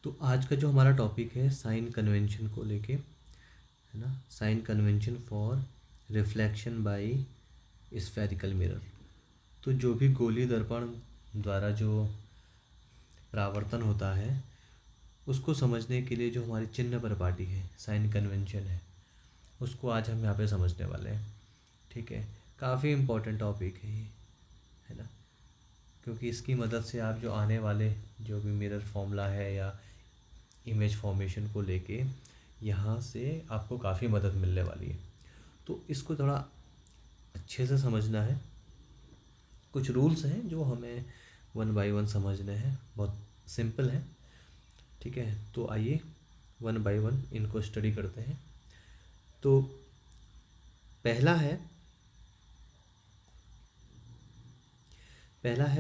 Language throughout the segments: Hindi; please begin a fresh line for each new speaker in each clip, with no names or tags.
तो आज का जो हमारा टॉपिक है साइन कन्वेंशन को लेके, है ना। Sign convention for reflection by spherical mirror. तो जो भी गोली दर्पण द्वारा जो परावर्तन होता है उसको समझने के लिए जो हमारी चिन्ह परिपाटी है, साइन कन्वेंशन है, उसको आज हम यहाँ पे समझने वाले हैं। ठीक है, काफ़ी इम्पोर्टेंट टॉपिक है ये, है ना। क्योंकि इसकी मदद से आप जो आने वाले जो भी मिरर फॉर्मूला है या इमेज फॉर्मेशन को लेके यहाँ से आपको काफ़ी मदद मिलने वाली है। तो इसको थोड़ा अच्छे से समझना है। कुछ रूल्स हैं जो हमें वन बाय वन समझने हैं, बहुत सिंपल है। ठीक है, तो आइए वन बाय वन इनको स्टडी करते हैं। तो पहला है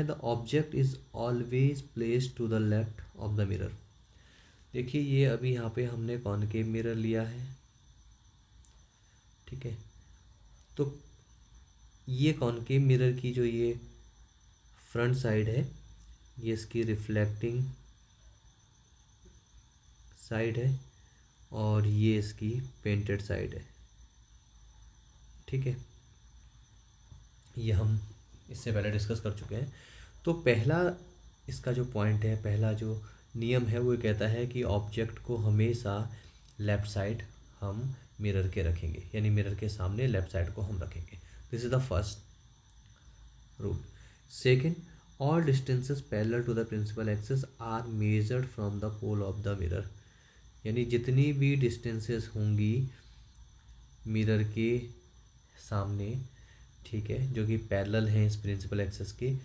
the object is always place to the left of the mirror. देखिए, ये अभी यहाँ पे हमने कॉनकेव मिरर लिया है। ठीक है, तो ये कॉनकेव मिरर की जो ये फ्रंट साइड है, ये इसकी रिफ्लेक्टिंग साइड है और ये इसकी पेंटेड साइड है। ठीक है, ये हम इससे पहले डिस्कस कर चुके हैं। तो पहला इसका जो पॉइंट है, पहला जो नियम है, वो कहता है कि ऑब्जेक्ट को हमेशा लेफ़्ट साइड हम मिरर के रखेंगे, यानी मिरर के सामने लेफ़्ट साइड को हम रखेंगे। This is the first rule. Second, all distances parallel to the principal axis are measured from the pole of the mirror. यानी जितनी भी डिस्टेंसेस होंगी मिरर के सामने, ठीक है, जो कि पैरेलल हैं इस प्रिंसिपल एक्सिस के,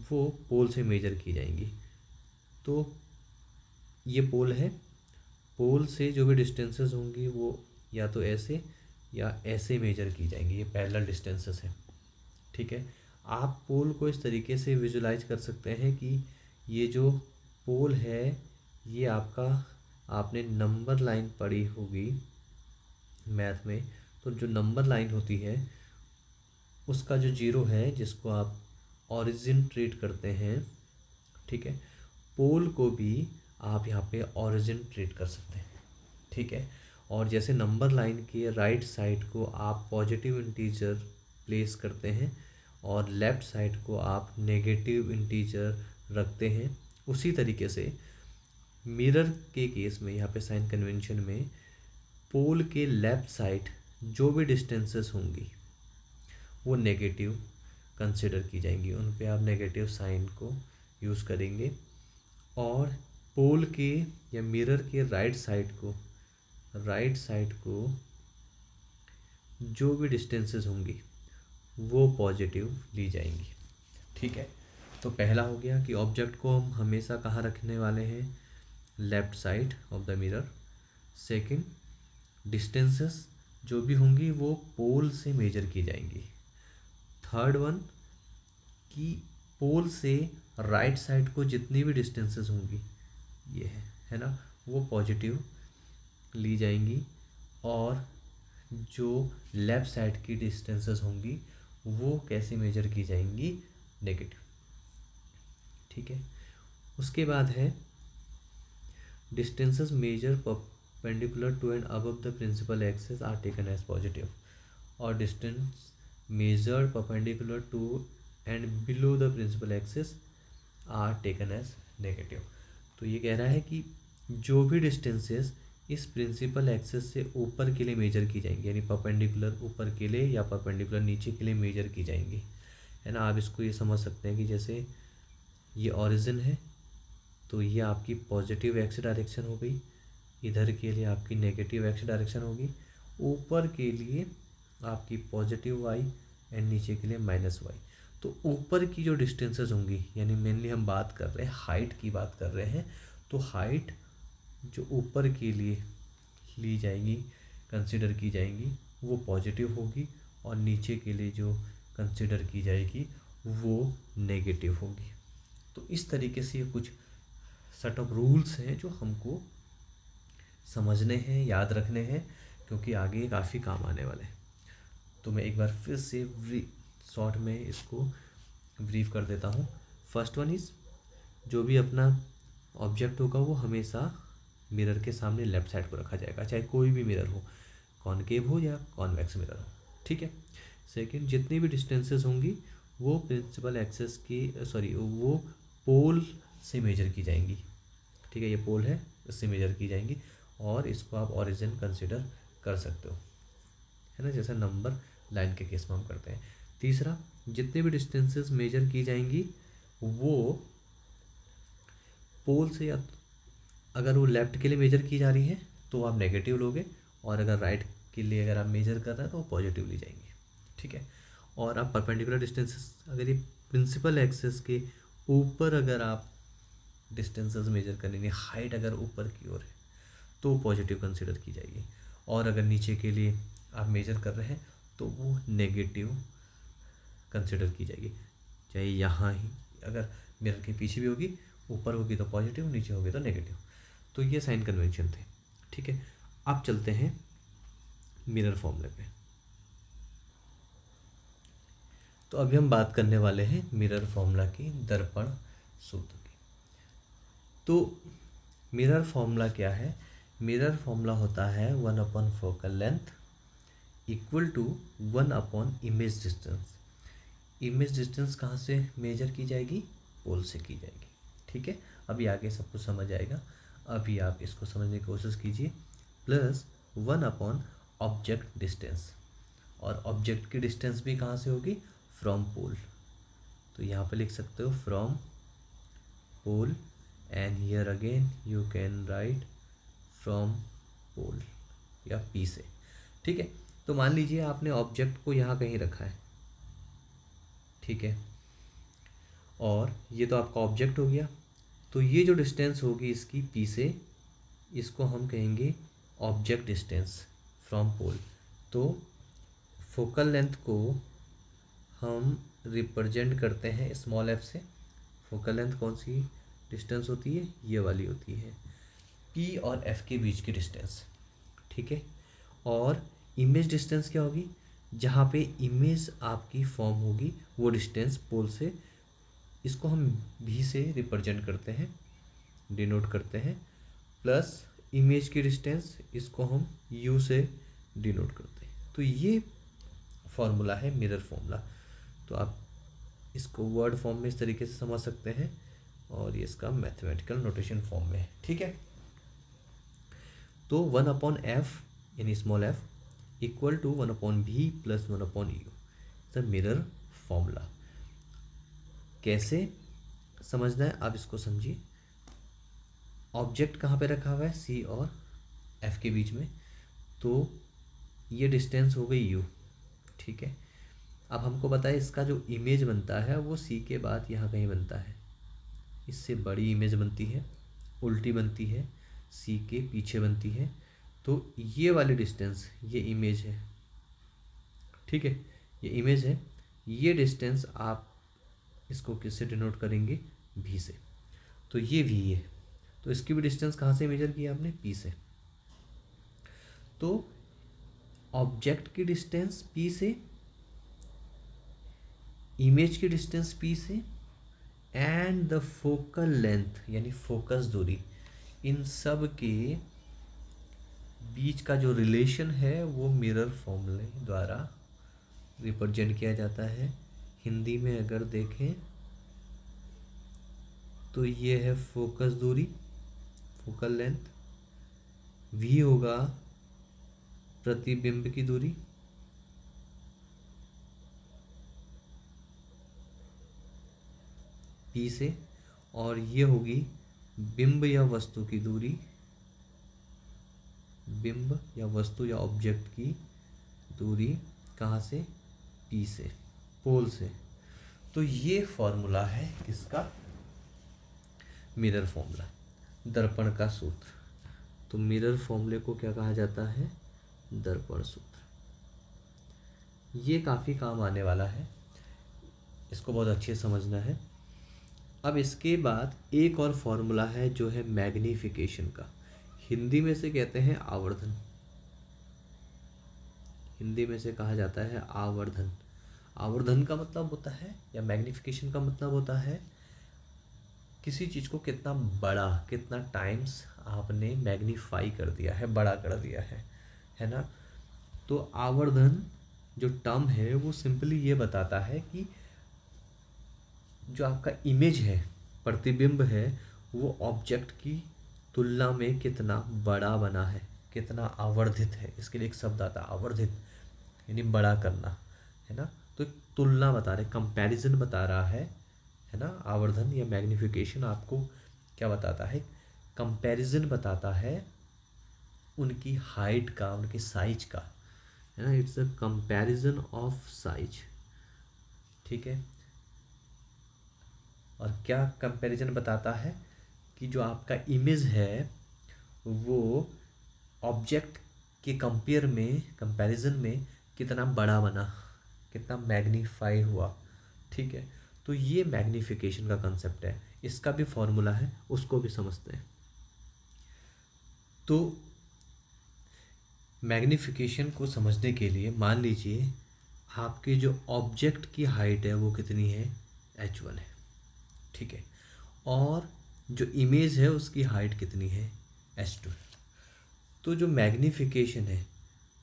वो पोल से मेजर की जाएंगी। तो ये पोल है, पोल से जो भी डिस्टेंसेस होंगी वो या तो ऐसे या ऐसे मेजर की जाएंगी। ये पैरेलल डिस्टेंसेस हैं। ठीक है, आप पोल को इस तरीके से विजुलाइज कर सकते हैं कि ये जो पोल है ये आपका, आपने नंबर लाइन पढ़ी होगी मैथ में। तो जो नंबर लाइन होती है उसका जो जीरो है, जिसको आप ओरिजिन ट्रीट करते हैं, ठीक है, पोल को भी आप यहाँ पे ओरिजिन ट्रीट कर सकते हैं। ठीक है, और जैसे नंबर लाइन के राइट साइड को आप पॉजिटिव इंटीजर प्लेस करते हैं और लेफ़्ट साइड को आप नेगेटिव इंटीजर रखते हैं, उसी तरीके से मिरर के केस में यहाँ पे साइन कन्वेंशन में पोल के लेफ़्ट साइड जो भी डिस्टेंसेस होंगी वो नेगेटिव कंसिडर की जाएंगी, उन पे आप नेगेटिव साइन को यूज़ करेंगे। और पोल के या मिरर के राइट साइड को जो भी डिस्टेंसेस होंगी वो पॉजिटिव ली जाएंगी। ठीक है, तो पहला हो गया कि ऑब्जेक्ट को हम हमेशा कहाँ रखने वाले हैं, left side of the mirror. Second, distances जो भी होंगी वो पोल से मेजर की जाएंगी। थर्ड वन, कि पोल से राइट साइड को जितनी भी डिस्टेंसेस होंगी, ये है ना, वो पॉजिटिव ली जाएंगी। और जो लेफ़्ट साइड की डिस्टेंसेस होंगी वो कैसे मेजर की जाएंगी, नेगेटिव। ठीक है, उसके बाद है distances measure perpendicular to and above the principal axis are taken as positive, और distance measured perpendicular to and below the principal axis are taken as negative. तो ये कह रहा है कि जो भी डिस्टेंसेस इस प्रिंसिपल एक्सिस से ऊपर के लिए मेजर की जाएंगी, यानी परपेंडिकुलर ऊपर के लिए या परपेंडिकुलर नीचे के लिए मेजर की जाएंगी, है ना। आप इसको ये समझ सकते हैं कि जैसे ये ओरिजिन है तो ये आपकी पॉजिटिव एक्स डायरेक्शन हो गई, इधर के लिए आपकी नेगेटिव एक्स डायरेक्शन होगी, ऊपर के लिए आपकी पॉजिटिव वाई एंड नीचे के लिए माइनस वाई। तो ऊपर की जो डिस्टेंसेस होंगी, यानी मेनली हम बात कर रहे हैं हाइट की बात कर रहे हैं, तो हाइट जो ऊपर के लिए ली जाएगी, कंसिडर की जाएंगी, वो पॉजिटिव होगी, और नीचे के लिए जो कंसिडर की जाएगी वो नेगेटिव होगी। तो इस तरीके से ये कुछ सेट ऑफ रूल्स हैं जो हमको समझने हैं, याद रखने हैं, क्योंकि आगे काफ़ी काम आने वाले हैं। तो मैं एक बार फिर से शॉर्ट में इसको ब्रीफ कर देता हूँ। फर्स्ट वन इज़, जो भी अपना ऑब्जेक्ट होगा वो हमेशा मिरर के सामने लेफ्ट साइड को रखा जाएगा, चाहे कोई भी मिरर हो, कॉनकेव हो या कॉन्वेक्स मिरर हो, ठीक है। सेकंड, जितनी भी डिस्टेंसेस होंगी वो प्रिंसिपल एक्सेस की वो पोल से मेजर की जाएंगी, ठीक है। ये पोल है, इससे मेजर की जाएंगी और इसको आप ओरिजिन कंसिडर कर सकते हो, है ना, जैसा नंबर लाइन के केस में हम करते हैं। तीसरा, जितने भी डिस्टेंसेस मेजर की जाएंगी वो पोल से, या अगर वो लेफ़्ट के लिए मेजर की जा रही है तो आप नेगेटिव लोगे, और अगर राइट के लिए अगर आप मेजर कर रहे हैं तो वो पॉजिटिव ली जाएंगी, ठीक है। और आप परपेंडिकुलर डिस्टेंसेस, अगर ये प्रिंसिपल एक्सेस के ऊपर अगर आप डिस्टेंसेस मेजर करेंगे, हाइट अगर ऊपर की ओर है तो पॉजिटिव कंसिडर की जाएगी, और अगर नीचे के लिए आप मेजर कर रहे हैं तो वो नेगेटिव कंसिडर की जाएगी, चाहे यहाँ ही अगर मिरर के पीछे भी होगी, ऊपर होगी तो पॉजिटिव, नीचे होगी तो नेगेटिव। तो ये साइन कन्वेंशन थे, ठीक है। अब चलते हैं मिरर फॉर्मूले पे। तो अभी हम बात करने वाले हैं मिरर फॉर्मूला की, दर्पण सूत्र की। तो मिरर फॉर्मूला क्या है? मिरर फॉर्मूला होता है focal length equal to image distance. Image distance कहाँ से मेजर की जाएगी? पोल से की जाएगी, ठीक है। अभी आगे सब कुछ समझ आएगा, अभी आप इसको समझने की कोशिश कीजिए। प्लस 1/ऑब्जेक्ट डिस्टेंस, और ऑब्जेक्ट की डिस्टेंस भी कहाँ से होगी? From pole. तो यहाँ पे लिख सकते हो from pole, and here again you can write from pole या पी से, ठीक है। तो मान लीजिए आपने ऑब्जेक्ट को यहाँ कहीं रखा है, ठीक है, और ये तो आपका ऑब्जेक्ट हो गया। तो ये जो डिस्टेंस होगी इसकी पी से, इसको हम कहेंगे ऑब्जेक्ट डिस्टेंस फ्रॉम पोल। तो फोकल लेंथ को हम रिप्रेजेंट करते हैं स्मॉल एफ से। फोकल लेंथ कौन सी डिस्टेंस होती है? ये वाली होती है, पी और एफ के बीच की डिस्टेंस, ठीक है। और इमेज डिस्टेंस क्या होगी? जहाँ पे इमेज आपकी फॉर्म होगी वो डिस्टेंस पोल से, इसको हम भी से रिप्रेजेंट करते हैं, डिनोट करते हैं। प्लस इमेज की डिस्टेंस, इसको हम यू से डिनोट करते हैं। तो ये फॉर्मूला है मिरर फॉर्मूला। तो आप इसको वर्ड फॉर्म में इस तरीके से समझ सकते हैं, और ये इसका मैथमेटिकल नोटेशन फॉर्म में है, ठीक है। तो 1/एफ यानी small f equal to v plus u, the mirror formula. कैसे समझना है आप इसको समझिए। ऑब्जेक्ट कहाँ पे रखा हुआ है? सी और एफ के बीच में। तो ये डिस्टेंस हो गई यू, ठीक है। अब हमको पता है इसका जो इमेज बनता है वो सी के बाद यहाँ कहीं बनता है, इससे बड़ी इमेज बनती है, उल्टी बनती है, सी के पीछे बनती है। तो ये वाली डिस्टेंस ये इमेज है, ठीक है, ये इमेज है। ये डिस्टेंस आप इसको किससे डिनोट करेंगे? भी से। तो ये भी है, तो इसकी भी डिस्टेंस कहाँ से मेजर किया आपने? पी से। तो ऑब्जेक्ट की डिस्टेंस पी से, इमेज की डिस्टेंस पी से, एंड द फोकल लेंथ यानी फोकस दूरी, इन सब के बीच का जो रिलेशन है वो मिरर फॉर्मूले द्वारा रिप्रेजेंट किया जाता है। हिंदी में अगर देखें तो ये है फोकस दूरी, फोकल लेंथ। वी होगा प्रतिबिंब की दूरी, पी से, और ये होगी बिंब या वस्तु की दूरी, बिंब या वस्तु या ऑब्जेक्ट की दूरी कहाँ से? पी से, पोल से। तो ये फॉर्मूला है किसका? मिरर फॉर्मूला, दर्पण का सूत्र। तो मिरर फॉर्मूले को क्या कहा जाता है? दर्पण सूत्र। ये काफ़ी काम आने वाला है, इसको बहुत अच्छे से समझना है। अब इसके बाद एक और फॉर्मूला है जो है मैग्नीफिकेशन का, हिंदी में से कहते हैं आवर्धन, हिंदी में से कहा जाता है आवर्धन। आवर्धन का मतलब होता है, या मैग्नीफिकेशन का मतलब होता है किसी चीज़ को कितना बड़ा, कितना टाइम्स आपने मैग्नीफाई कर दिया है, बड़ा कर दिया है ना। तो आवर्धन जो टर्म है वो सिंपली ये बताता है कि जो आपका इमेज है, प्रतिबिंब है, वो ऑब्जेक्ट की तुलना में कितना बड़ा बना है, कितना आवर्धित है। इसके लिए एक शब्द आता है आवर्धित, यानी बड़ा करना, है ना। तो एक तुलना बता रहे, कंपैरिजन बता रहा है ना। आवर्धन या मैग्निफिकेशन आपको क्या बताता है, कंपैरिजन बताता है उनकी हाइट का, उनके साइज का, है ना। It's a comparison of size, ठीक है। और क्या कंपैरिजन बताता है कि जो आपका इमेज है वो ऑब्जेक्ट के कंपेयर में, कंपैरिजन में कितना बड़ा बना, कितना मैग्नीफाई हुआ, ठीक है। तो ये मैग्नीफिकेशन का कंसेप्ट है, इसका भी फॉर्मूला है, उसको भी समझते हैं। तो मैग्नीफिकेशन को समझने के लिए मान लीजिए आपके जो ऑब्जेक्ट की हाइट है वो कितनी है, h1 है, ठीक है। और जो इमेज है उसकी हाइट कितनी है, h2। तो जो मैग्नीफिकेशन है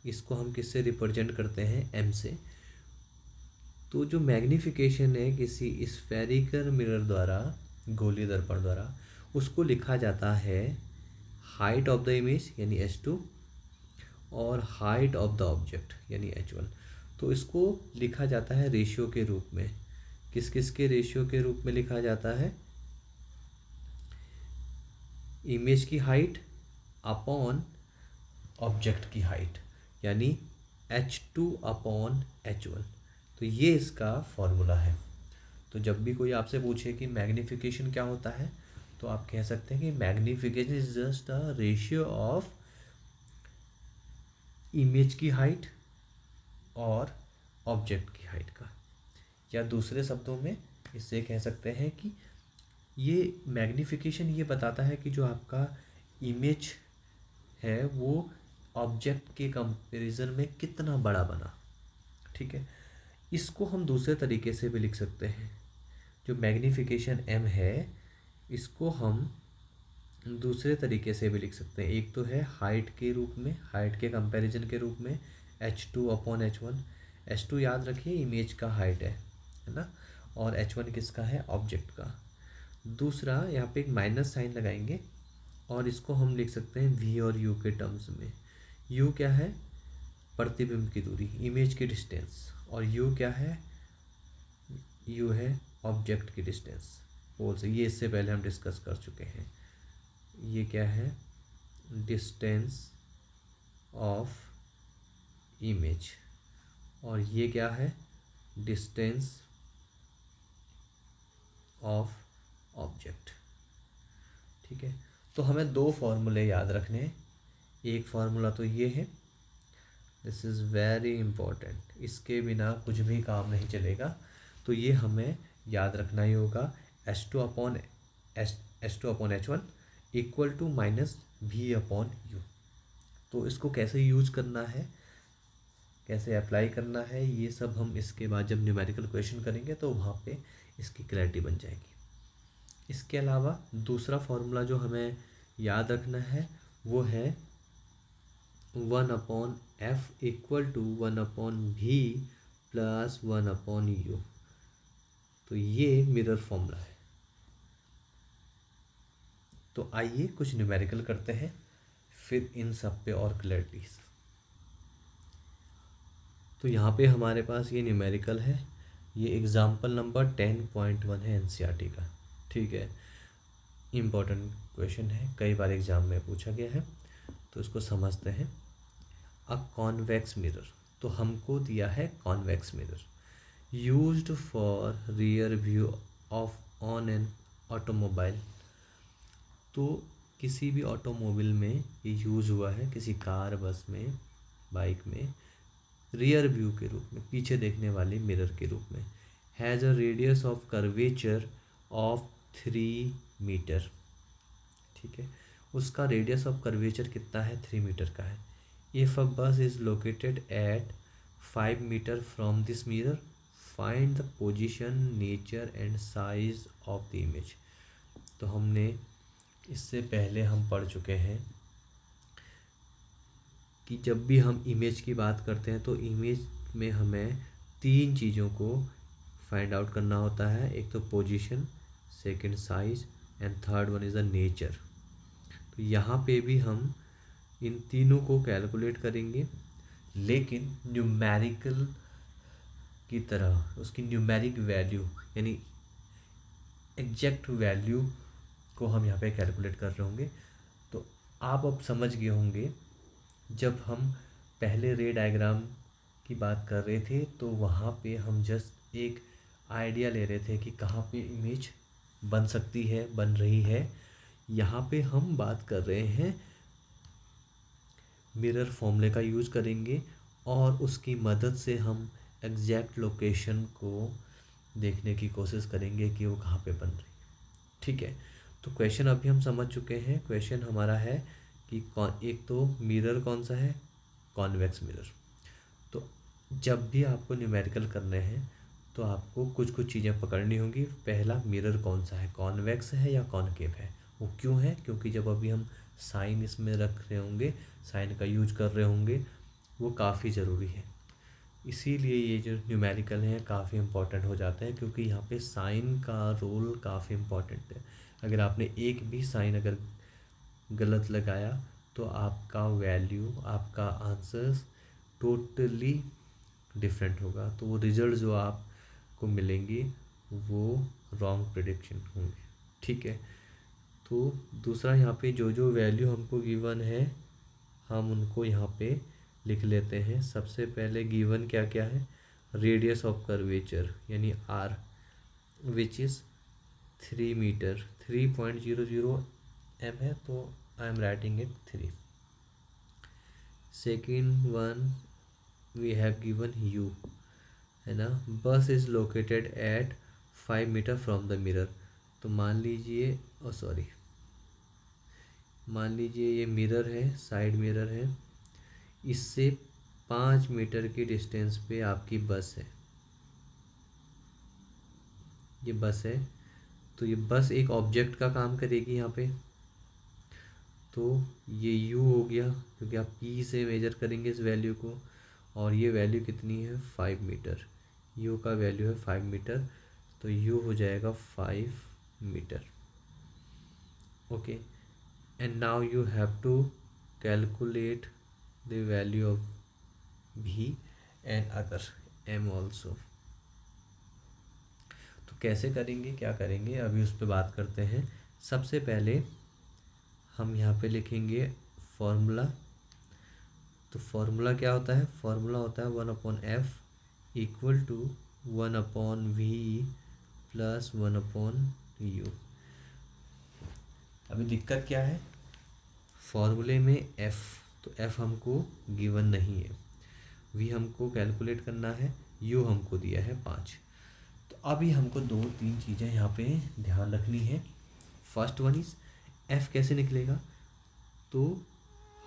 इसको हम किससे रिप्रेजेंट करते हैं, m से। तो जो मैग्नीफिकेशन है किसी स्फेरिकल मिरर द्वारा, गोलीय दर्पण द्वारा, उसको लिखा जाता है हाइट ऑफ द इमेज यानी h2 और हाइट ऑफ द ऑब्जेक्ट यानी h1। तो इसको लिखा जाता है रेशियो के रूप में। किस किस के रेशियो के रूप में लिखा जाता है, इमेज की हाइट अपॉन ऑब्जेक्ट की हाइट, यानी h2 अपॉन h1। तो ये इसका फॉर्मूला है। तो जब भी कोई आपसे पूछे कि मैग्नीफिकेशन क्या होता है, तो आप कह सकते हैं कि magnification is just a ratio of image की हाइट और ऑब्जेक्ट की हाइट का। या दूसरे शब्दों में इससे कह सकते हैं कि ये मैग्नीफिकेशन ये बताता है कि जो आपका इमेज है वो ऑब्जेक्ट के कंपैरिजन में कितना बड़ा बना, ठीक है। इसको हम दूसरे तरीके से भी लिख सकते हैं। जो मैग्नीफिकेशन m है इसको हम दूसरे तरीके से भी लिख सकते हैं। एक तो है हाइट के रूप में, हाइट के कंपैरिजन के रूप में h2 अपॉन h1। h2 याद रखिए इमेज का हाइट है ना, और h1 किसका है, ऑब्जेक्ट का। दूसरा यहाँ पे एक माइनस साइन लगाएंगे और इसको हम लिख सकते हैं v और u के टर्म्स में। u क्या है, प्रतिबिंब की दूरी, इमेज की डिस्टेंस, और u क्या है, u है ऑब्जेक्ट की डिस्टेंस, पोल से। ये इससे पहले हम डिस्कस कर चुके हैं। ये क्या है, डिस्टेंस ऑफ इमेज, और ये क्या है, डिस्टेंस ऑफ ऑब्जेक्ट, ठीक है। तो हमें दो फॉर्मूले याद रखने हैं। एक फार्मूला तो ये है, दिस इज़ वेरी इम्पोर्टेंट, इसके बिना कुछ भी काम नहीं चलेगा। तो ये हमें याद रखना ही होगा, h2 upon h1 equal to minus v upon u। तो इसको कैसे यूज करना है, कैसे अप्लाई करना है, ये सब हम इसके बाद जब न्यूमेरिकल क्वेश्चन करेंगे तो वहाँ पे इसकी क्लैरिटी बन जाएगी। इसके अलावा दूसरा फॉर्मूला जो हमें याद रखना है वो है 1 upon F equal to 1 upon v plus 1 upon u। तो ये मिरर फॉर्मूला है। तो आइए कुछ न्यूमेरिकल करते हैं, फिर इन सब पे और क्लैरिटीज। तो यहाँ पे हमारे पास ये न्यूमेरिकल है, ये एग्जाम्पल नंबर 10.1 है एनसीईआरटी का, ठीक है। इम्पोर्टेंट क्वेश्चन है, कई बार एग्जाम में पूछा गया है, तो इसको समझते हैं। अ कॉन्वेक्स मिरर, तो हमको दिया है convex mirror used for rear view of on an automobile. तो किसी भी ऑटोमोबाइल में ये यूज़ हुआ है, किसी कार, बस में, बाइक में, रियर व्यू के रूप में, पीछे देखने वाले मिरर के रूप में। Has a radius of curvature of 3 metre, ठीक है। उसका रेडियस ऑफ कर्वेचर कितना है, 3 मीटर का है। If a bus is located at 5 metre from this mirror, find the position, nature and size of the image. तो हमने इससे पहले हम पढ़ चुके हैं कि जब भी हम इमेज की बात करते हैं तो इमेज में हमें 3 चीज़ों को फाइंड आउट करना होता है। एक तो position, second size and third one is the nature. तो यहाँ पे भी हम इन तीनों को कैलकुलेट करेंगे, लेकिन न्यूमेरिकल की तरह उसकी न्यूमेरिक वैल्यू यानी एग्जैक्ट वैल्यू को हम यहाँ पे कैलकुलेट कर रहे होंगे। तो आप अब समझ गए होंगे, जब हम पहले रे डायग्राम की बात कर रहे थे तो वहाँ पे हम जस्ट एक आइडिया ले रहे थे कि कहाँ पे इमेज बन सकती है, बन रही है। यहाँ पे हम बात कर रहे हैं मिरर फॉर्मूले का यूज़ करेंगे और उसकी मदद से हम एग्जैक्ट लोकेशन को देखने की कोशिश करेंगे कि वो कहाँ पे बन रही है। ठीक है, तो क्वेश्चन अभी हम समझ चुके हैं। क्वेश्चन हमारा है कि एक तो मिरर कौन सा है, कॉन्वेक्स मिरर। तो जब भी आपको न्यूमेरिकल करने हैं तो आपको कुछ कुछ चीज़ें पकड़नी होंगी। पहला, मिरर कौन सा है, कॉन्वेक्स है या कॉनकेव है। वो क्यों है, क्योंकि जब अभी हम साइन इसमें रख रहे होंगे, साइन का यूज कर रहे होंगे, वो काफ़ी ज़रूरी है। इसीलिए ये जो न्यूमेरिकल हैं काफ़ी इम्पॉर्टेंट हो जाते हैं, क्योंकि यहाँ पे साइन का रोल काफ़ी इम्पॉर्टेंट है। अगर आपने एक भी साइन अगर गलत लगाया तो आपका वैल्यू, आपका आंसर टोटली डिफरेंट होगा। तो वो रिज़ल्ट जो आपको मिलेंगे वो रॉन्ग प्रेडिक्शन होंगे। ठीक है, तो दूसरा, यहाँ पे जो जो वैल्यू हमको गिवन है हम उनको यहाँ पे लिख लेते हैं। सबसे पहले गिवन क्या क्या है, रेडियस ऑफ कर्वेचर यानी R which is 3 metre, 3.00 m है, तो I am writing it 3। Second one we have given you, है ना। Bus is located at 5 metre from the mirror. तो मान लीजिए मान लीजिए ये मिरर है, साइड मिरर है, इससे 5 मीटर की डिस्टेंस पे आपकी बस है। ये बस है, तो ये बस एक ऑब्जेक्ट का काम करेगी यहाँ पे। तो ये u हो गया, क्योंकि आप p से मेजर करेंगे इस वैल्यू को, और ये वैल्यू कितनी है, 5 मीटर। u का वैल्यू है 5 मीटर, तो u हो जाएगा 5 metre. Okay, and now you have to calculate the value of v and other m also. तो कैसे करेंगे, क्या करेंगे, अभी उस पर बात करते हैं। सबसे पहले हम यहाँ पे लिखेंगे फॉर्मूला। तो फॉर्मूला क्या होता है, फॉर्मूला होता है 1/f equal to 1/v plus 1/u। अभी दिक्कत क्या है, फॉर्मूले में f, तो f हमको गिवन नहीं है, v हमको कैलकुलेट करना है, u हमको दिया है 5। तो अभी हमको 2-3 चीज़ें यहाँ पे ध्यान रखनी है। फर्स्ट वन इज़ f कैसे निकलेगा। तो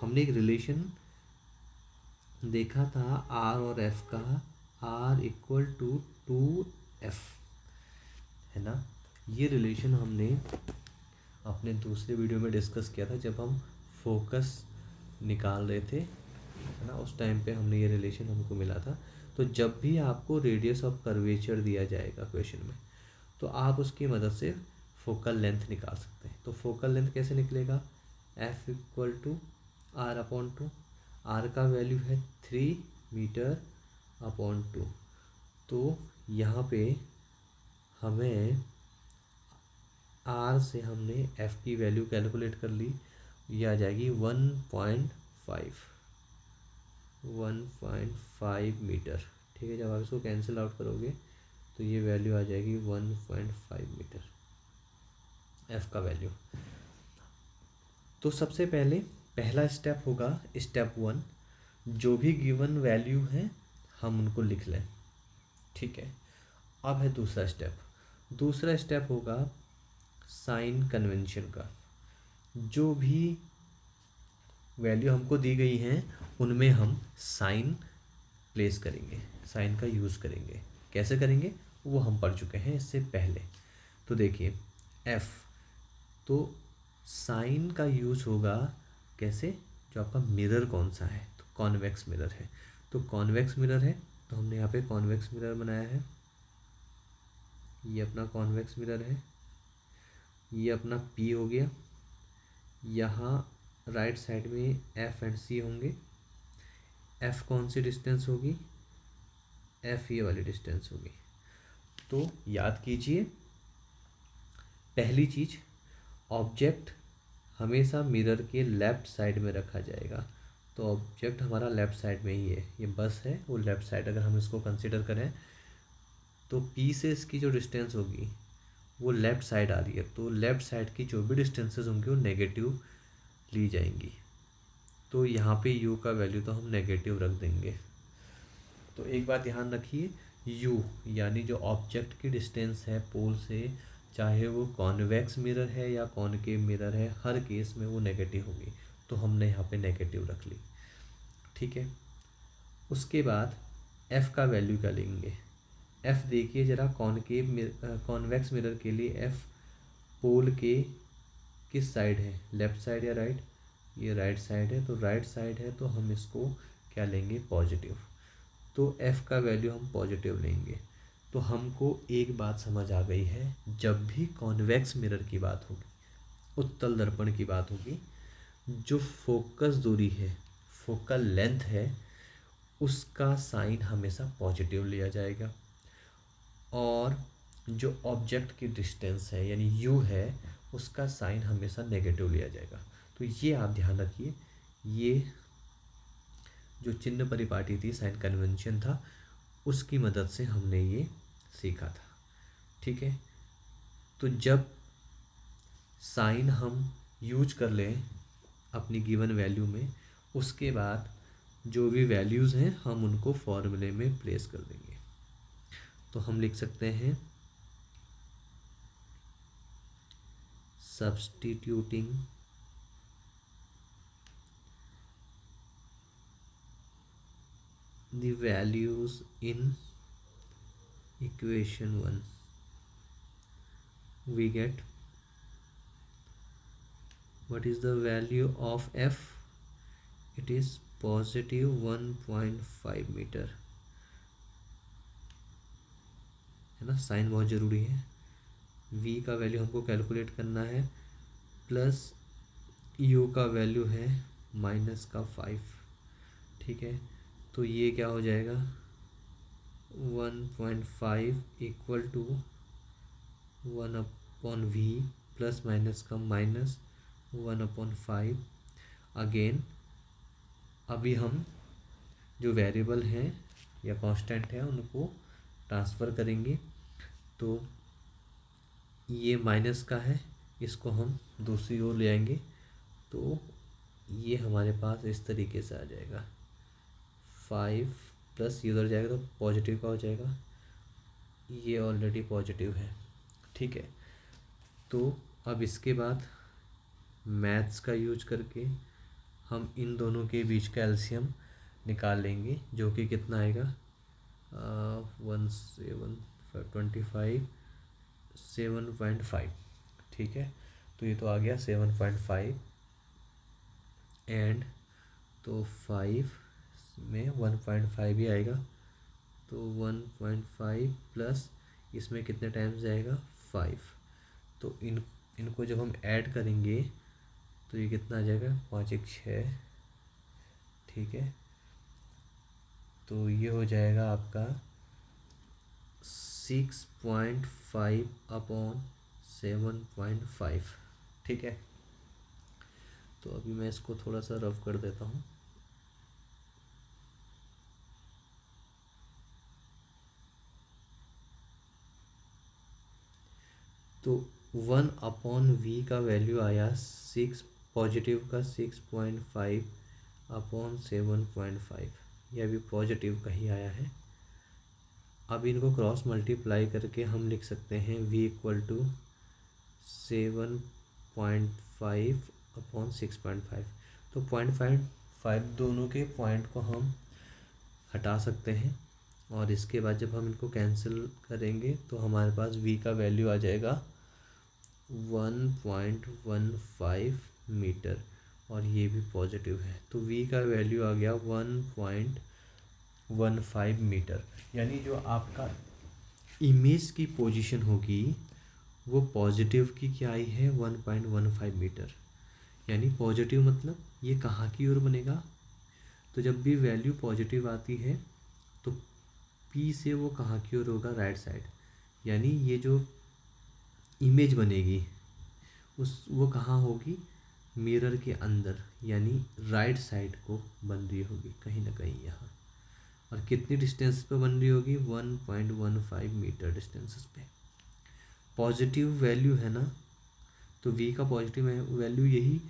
हमने एक रिलेशन देखा था r और f का, r इक्वल टू 2f, है ना। ये रिलेशन हमने अपने दूसरे वीडियो में डिस्कस किया था, जब हम फोकस निकाल रहे थे, है ना। उस टाइम पे हमने ये रिलेशन हमको मिला था। तो जब भी आपको रेडियस ऑफ कर्वेचर दिया जाएगा क्वेश्चन में, तो आप उसकी मदद से फोकल लेंथ निकाल सकते हैं। तो फोकल लेंथ कैसे निकलेगा, f equal to r/2। r का वैल्यू है 3 मीटर/2। तो यहाँ पे हमें r से हमने f की वैल्यू कैलकुलेट कर ली, ये आ जाएगी 1.5 मीटर। ठीक है, जब आप इसको कैंसिल आउट करोगे तो ये वैल्यू आ जाएगी 1.5 मीटर, f का वैल्यू। तो सबसे पहले पहला स्टेप होगा स्टेप 1, जो भी गिवन वैल्यू है हम उनको लिख लें। ठीक है, अब है दूसरा स्टेप। दूसरा स्टेप होगा साइन कन्वेंशन का। जो भी वैल्यू हमको दी गई हैं उनमें हम साइन प्लेस करेंगे, साइन का यूज़ करेंगे। कैसे करेंगे वो हम पढ़ चुके हैं इससे पहले। तो देखिए f तो साइन का यूज होगा कैसे, जो आपका मिरर कौन सा है, तो कॉन्वेक्स मिरर है, तो कॉन्वेक्स मिरर है तो हमने यहाँ पे कॉन्वेक्स मिरर बनाया है। ये अपना कॉन्वेक्स मिरर है, ये अपना पी हो गया। यहाँ राइट साइड में एफ एंड सी होंगे। एफ कौन सी डिस्टेंस होगी, एफ ये वाली डिस्टेंस होगी। तो याद कीजिए, पहली चीज़, ऑब्जेक्ट हमेशा मिरर के लेफ़्ट साइड में रखा जाएगा। तो ऑब्जेक्ट हमारा लेफ़्ट साइड में ही है, ये बस है वो लेफ़्ट साइड अगर हम इसको कंसिडर करें तो पी से इसकी जो डिस्टेंस होगी वो लेफ़्ट साइड आ रही है, तो लेफ़्ट साइड की जो भी डिस्टेंसेस होंगी वो नेगेटिव ली जाएंगी। तो यहाँ पे u का वैल्यू तो हम नेगेटिव रख देंगे। तो एक बात ध्यान रखिए, u यानी जो ऑब्जेक्ट की डिस्टेंस है पोल से, चाहे वो कॉन्वेक्स मिरर है या कॉनकेव मिरर है, हर केस में वो नेगेटिव होगी, तो हमने यहाँ पे नेगेटिव रख ली। ठीक है, उसके बाद f का वैल्यू क्या लेंगे। f देखिए ज़रा, कॉन्वेक्स मिरर के लिए f पोल के किस साइड है, लेफ़्ट साइड या राइट, ये राइट साइड है, तो राइट साइड है तो हम इसको क्या लेंगे, पॉजिटिव। तो f का वैल्यू हम पॉजिटिव लेंगे। तो हमको एक बात समझ आ गई है, जब भी कॉन्वेक्स मिरर की बात होगी, उत्तल दर्पण की बात होगी, जो फोकस दूरी है, फोकल लेंथ है, उसका साइन हमेशा पॉजिटिव लिया जाएगा, और जो ऑब्जेक्ट की डिस्टेंस है यानी u है, उसका साइन हमेशा नेगेटिव लिया जाएगा। तो ये आप ध्यान रखिए, ये जो चिन्ह परिपाटी थी, साइन कन्वेंशन था, उसकी मदद से हमने ये सीखा था। ठीक है, तो जब साइन हम यूज कर लें अपनी गिवन वैल्यू में, उसके बाद जो भी वैल्यूज़ हैं हम उनको फॉर्मूले में प्लेस कर देंगे। तो हम लिख सकते हैं substituting the values in equation 1, we get what is the value of f, it is positive 1.5 metre, है ना, साइन बहुत ज़रूरी है। v का वैल्यू हमको कैलकुलेट करना है, प्लस u का वैल्यू है -5। ठीक है, तो ये क्या हो जाएगा, 1.5 equal to 1/v, plus minus का माइनस 1/5। अगेन अभी हम जो वेरिएबल हैं या कांस्टेंट है उनको ट्रांसफ़र करेंगे। तो ये माइनस का है, इसको हम दूसरी ओर ले आएंगे, तो ये हमारे पास इस तरीके से आ जाएगा 5 प्लस ये उधर जाएगा तो पॉजिटिव का हो जाएगा, ये ऑलरेडी पॉजिटिव है। ठीक है, तो अब इसके बाद मैथ्स का यूज करके हम इन दोनों के बीच का एलसीएम निकाल लेंगे, जो कि कितना आएगा 7.5। ठीक है, तो ये तो आ गया 7.5, एंड तो 5 में 1.5 ही आएगा, तो 1.5 प्लस इसमें कितने टाइम्स जाएगा 5, तो इनको जब हम ऐड करेंगे तो ये कितना आ जाएगा 5 1 6। ठीक है, तो ये हो जाएगा आपका 6.5/7.5। ठीक है, तो अभी मैं इसको थोड़ा सा रफ कर देता हूँ। तो 1/v का वैल्यू आया 6, पॉजिटिव का 6.5/7.5, यह भी पॉजिटिव का ही आया है। अब इनको क्रॉस मल्टीप्लाई करके हम लिख सकते हैं v इक्वल टू 7.5/6.5। तो 0.5 दोनों के पॉइंट को हम हटा सकते हैं, और इसके बाद जब हम इनको कैंसिल करेंगे तो हमारे पास v का वैल्यू आ जाएगा 1.15 मीटर और ये भी पॉजिटिव है, तो v का वैल्यू आ गया 1.15 मीटर। यानी जो आपका इमेज की पोजीशन होगी वो पॉजिटिव की क्या आई है 1.15 मीटर। यानी पॉजिटिव मतलब ये कहाँ की ओर बनेगा, तो जब भी वैल्यू पॉजिटिव आती है तो p से वो कहाँ की ओर होगा, राइट साइड। यानी ये जो इमेज बनेगी वो कहाँ होगी, मिरर के अंदर, यानी राइट साइड को बन रही होगी कहीं ना कहीं यहाँ। और कितनी डिस्टेंस पे बन रही होगी, 1.15 मीटर डिस्टेंसेस पे। पॉजिटिव वैल्यू है ना, तो v का पॉजिटिव वैल्यू यही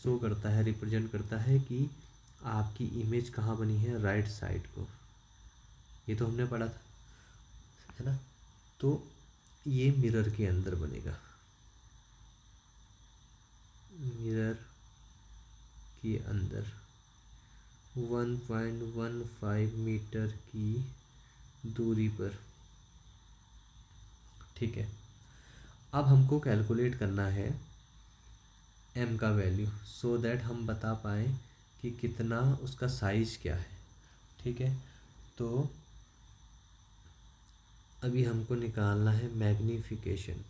शो करता है, रिप्रेजेंट करता है कि आपकी इमेज कहाँ बनी है, राइट साइड को। ये तो हमने पढ़ा था, है ना। तो ये मिरर के अंदर बनेगा, मिरर के अंदर 1.15 मीटर की दूरी पर। ठीक है, अब हमको कैलकुलेट करना है m का वैल्यू, सो दैट हम बता पाएँ कि कितना उसका साइज़ क्या है। ठीक है, तो अभी हमको निकालना है मैग्नीफिकेशन।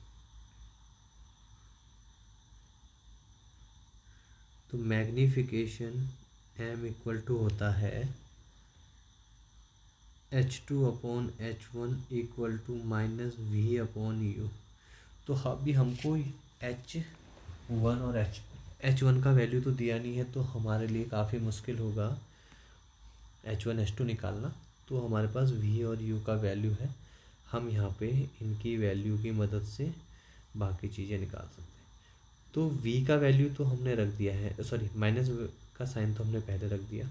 तो मैग्नीफिकेशन m इक्वल टू होता है H2/H1 इक्वल टू -v/u। तो अभी हमको H1 और H1 का वैल्यू तो दिया नहीं है, तो हमारे लिए काफ़ी मुश्किल होगा H1 H2 निकालना। तो हमारे पास v और u का वैल्यू है, हम यहाँ पे इनकी वैल्यू की मदद से बाकी चीज़ें निकाल सकते हैं। तो v का वैल्यू तो हमने रख दिया है, सॉरी माइनस का साइन तो हमने पहले रख दिया।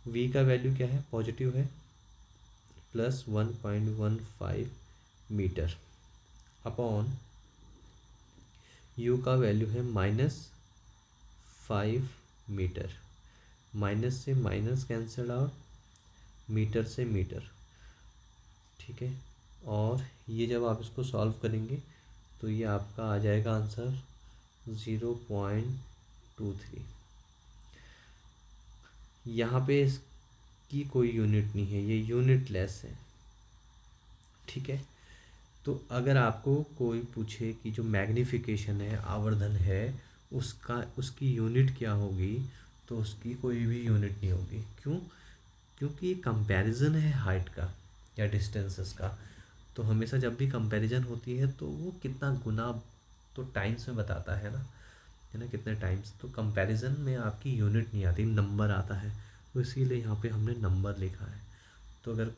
v का वैल्यू क्या है, पॉजिटिव है, प्लस 1.15 मीटर अपॉन u का वैल्यू है -5 मीटर। माइनस से माइनस कैंसल आउट, मीटर से मीटर। ठीक है, और ये जब आप इसको सॉल्व करेंगे तो ये आपका आ जाएगा आंसर 0.23। यहाँ पे इसकी कोई यूनिट नहीं है, ये यूनिट लेस है। ठीक है, तो अगर आपको कोई पूछे कि जो मैग्नीफिकेशन है, आवर्धन है, उसकी यूनिट क्या होगी, तो उसकी कोई भी यूनिट नहीं होगी। क्यों, क्योंकि ये कंपैरिजन है हाइट का या डिस्टेंसेस का। तो हमेशा जब भी कंपैरिजन होती है तो वो कितना गुना तो टाइम्स में बताता है ना, कितने टाइम्स। तो कंपैरिजन में आपकी यूनिट नहीं आती, नंबर आता है, तो इसीलिए यहाँ पे हमने नंबर लिखा है। तो अगर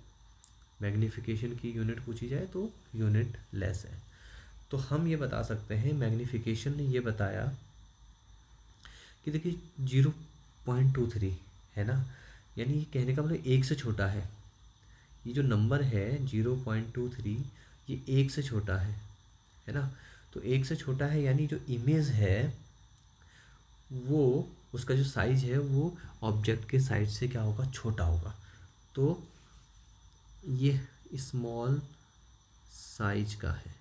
मैग्नीफिकेशन की यूनिट पूछी जाए तो यूनिट लेस है। तो हम ये बता सकते हैं, मैग्नीफिकेशन ने ये बताया कि देखिए 0.23 है ना, यानी ये कहने का मतलब एक से छोटा है। ये जो नंबर है 0.23, ये एक से छोटा है ना। तो एक से छोटा है, यानी जो इमेज है वो, उसका जो साइज़ है वो ऑब्जेक्ट के साइज से क्या होगा, छोटा होगा। तो ये स्मॉल साइज का है।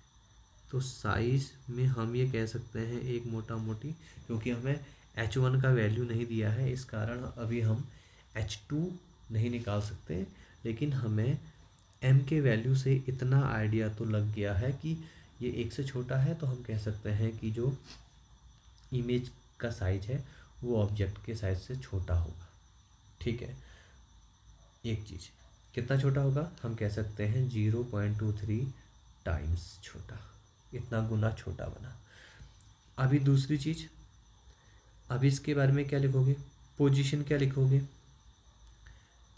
तो साइज़ में हम ये कह सकते हैं एक मोटा मोटी, क्योंकि हमें H1 का वैल्यू नहीं दिया है, इस कारण अभी हम H2 नहीं निकाल सकते। लेकिन हमें m के वैल्यू से इतना आइडिया तो लग गया है कि ये एक से छोटा है, तो हम कह सकते हैं कि जो इमेज का साइज है वो ऑब्जेक्ट के साइज से छोटा होगा। ठीक है, एक चीज़ कितना छोटा होगा, हम कह सकते हैं 0.23 टाइम्स छोटा, इतना गुना छोटा बना। अभी दूसरी चीज़, अभी इसके बारे में क्या लिखोगे, पोजीशन क्या लिखोगे।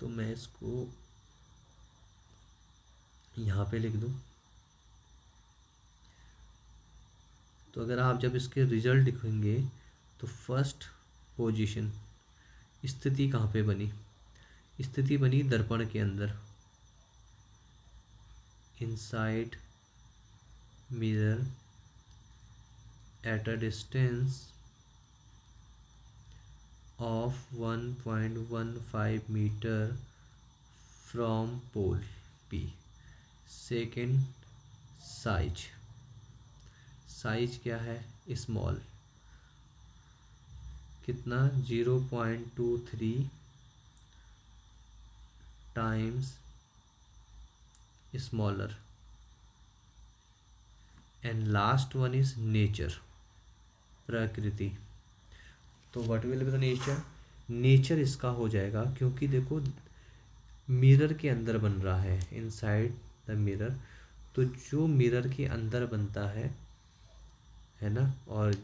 तो मैं इसको यहाँ पे लिख दूँ, तो अगर आप जब इसके रिजल्ट लिखेंगे तो फर्स्ट पोजीशन, स्थिति कहाँ पे बनी, स्थिति बनी दर्पण के अंदर, inside mirror at a distance of 1.15 meter from pole P. Second, size size क्या है, स्मॉल, कितना 0.23 times smaller. And last one is nature, प्रकृति। तो what will be the nature, nature इसका हो जाएगा, क्योंकि देखो मिरर के अंदर बन रहा है, इनसाइड द मिरर, तो जो मिरर के अंदर बनता है ना, और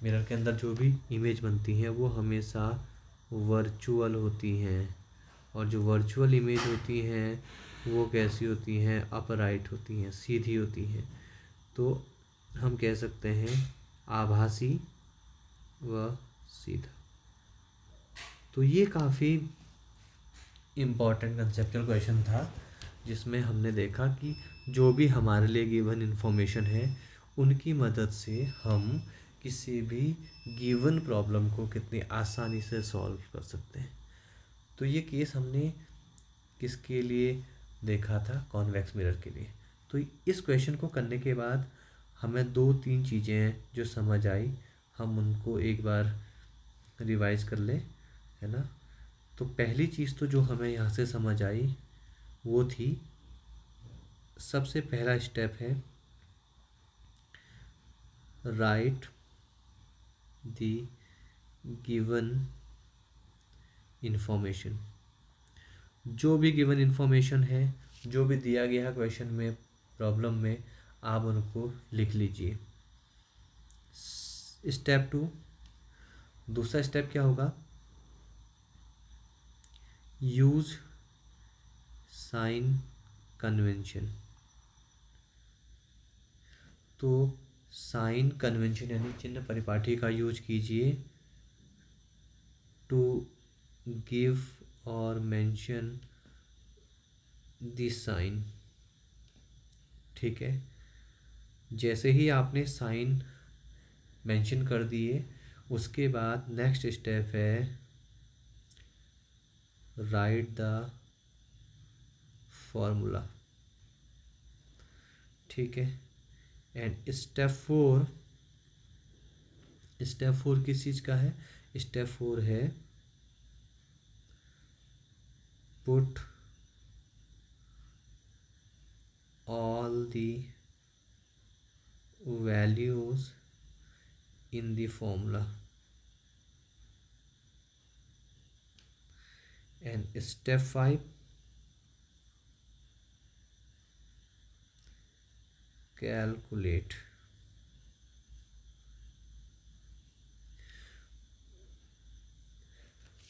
मिरर के अंदर जो भी इमेज बनती हैं वो हमेशा वर्चुअल होती हैं, और जो वर्चुअल इमेज होती हैं वो कैसी होती हैं, अपराइट होती हैं, सीधी होती हैं। तो हम कह सकते हैं आभासी व सीधा। तो ये काफ़ी इम्पॉर्टेंट कंसेप्चुअल क्वेश्चन था, जिसमें हमने देखा कि जो भी हमारे लिए गिवन इन्फॉर्मेशन है उनकी मदद से हम किसी भी गिवन प्रॉब्लम को कितनी आसानी से सॉल्व कर सकते हैं। तो ये केस हमने किसके लिए देखा था, कॉन्वेक्स मिरर के लिए। तो इस क्वेश्चन को करने के बाद हमें 2-3 चीज़ें जो समझ आई, हम उनको एक बार रिवाइज कर लें, है ना। तो पहली चीज़ तो जो हमें यहाँ से समझ आई वो थी, सबसे पहला स्टेप है राइट द गिवन इंफॉर्मेशन। जो भी गिवन इंफॉर्मेशन है, जो भी दिया गया है क्वेश्चन में, प्रॉब्लम में, आप उनको लिख लीजिए। स्टेप 2, दूसरा स्टेप क्या होगा, यूज साइन कन्वेंशन। तो साइन कन्वेंशन यानी चिन्ह परिपाटी का यूज कीजिए टू गिव और मेंशन दिस साइन। ठीक है, जैसे ही आपने साइन मेंशन कर दिए, उसके बाद नेक्स्ट स्टेप है राइट द फॉर्मूला। ठीक है, एंड स्टेप 4 किस चीज़ का है, स्टेप 4 है put all the values in the formula। and step 5, calculate।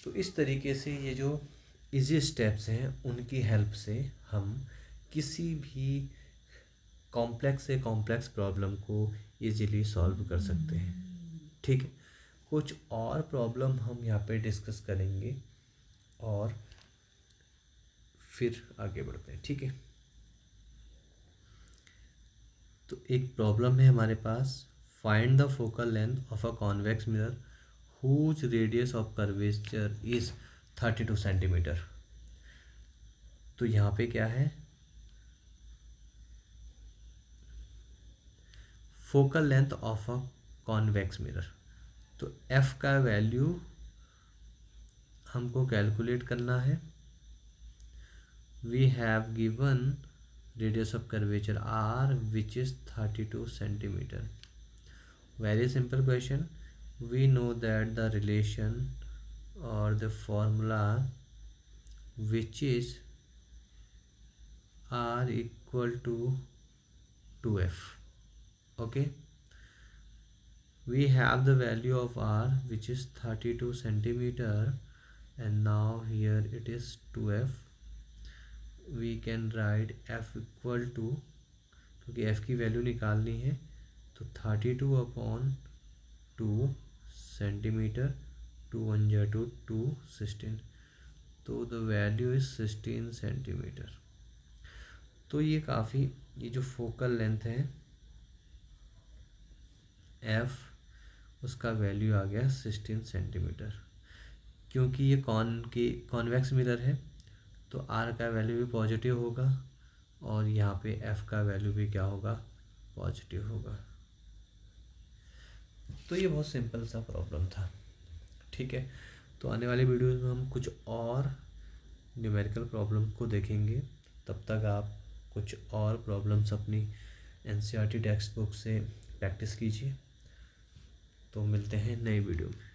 तो इस तरीके से ये जो इजी स्टेप्स हैं उनकी हेल्प से हम किसी भी कॉम्प्लेक्स से कॉम्प्लेक्स प्रॉब्लम को इजीली सॉल्व कर सकते हैं। ठीक है, कुछ और प्रॉब्लम हम यहाँ पे डिस्कस करेंगे और फिर आगे बढ़ते हैं। ठीक है, तो एक प्रॉब्लम है हमारे पास, find the focal length of a convex mirror whose radius of curvature is 32 centimetre. तो यहाँ पे क्या है, focal length of a convex mirror. तो एफ का वैल्यू हमको कैलकुलेट करना है। We have given radius of curvature r which is 32 centimetre. Very simple question, we know that the relation और the formula which is r equal to 2f। okay, we have the value of r which is 32 centimeter, and now here it is 2f। we can write f equal to, क्योंकि f की वैल्यू निकालनी है, तो 32 अपॉन 2 सेंटीमीटर, 2 1 जा 2 2 16, तो द वैल्यू इज 16 सेंटीमीटर। तो ये काफ़ी, ये जो फोकल लेंथ है f, उसका वैल्यू आ गया 16 सेंटीमीटर। क्योंकि ये कॉन्वेक्स मिरर है तो r का वैल्यू भी पॉजिटिव होगा और यहाँ पे f का वैल्यू भी क्या होगा, पॉजिटिव होगा। तो ये बहुत सिंपल सा प्रॉब्लम था। ठीक है, तो आने वाले वीडियोस में हम कुछ और न्यूमेरिकल प्रॉब्लम को देखेंगे। तब तक आप कुछ और प्रॉब्लम्स अपनी एनसीईआरटी टेक्स्ट बुक से प्रैक्टिस कीजिए। तो मिलते हैं नई वीडियो में।